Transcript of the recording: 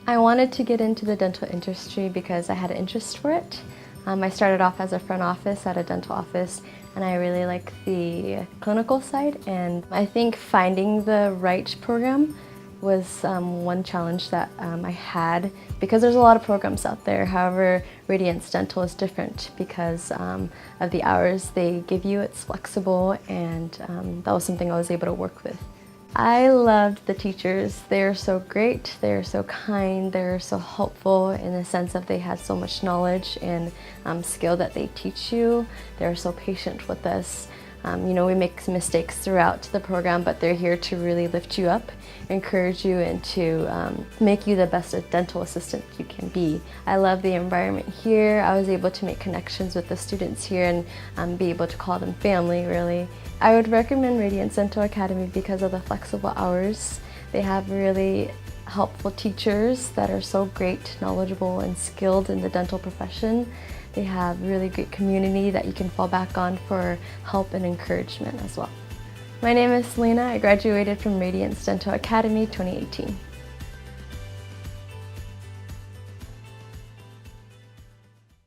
I wanted to get into the dental industry because I had an interest for it. I started off as a front office at a dental office, and I really like the clinical side, and I think finding the right program was one challenge that I had, because there's a lot of programs out there. However, Radiance Dental is different because of the hours they give you. It's flexible, and that was something I was able to work with. I loved the teachers. They're so great, they're so kind, they're so helpful in the sense that they had so much knowledge and skill that they teach you. They're so patient with us. You know, we make mistakes throughout the program, but they're here to really lift you up, encourage you, and to make you the best dental assistant you can be. I love the environment here. I was able to make connections with the students here and be able to call them family, really. I would recommend Radiance Dental Academy because of the flexible hours. They have really helpful teachers that are so great, knowledgeable, and skilled in the dental profession. They have really great community that you can fall back on for help and encouragement as well. My name is Selena. I graduated from Radiance Dental Academy 2018.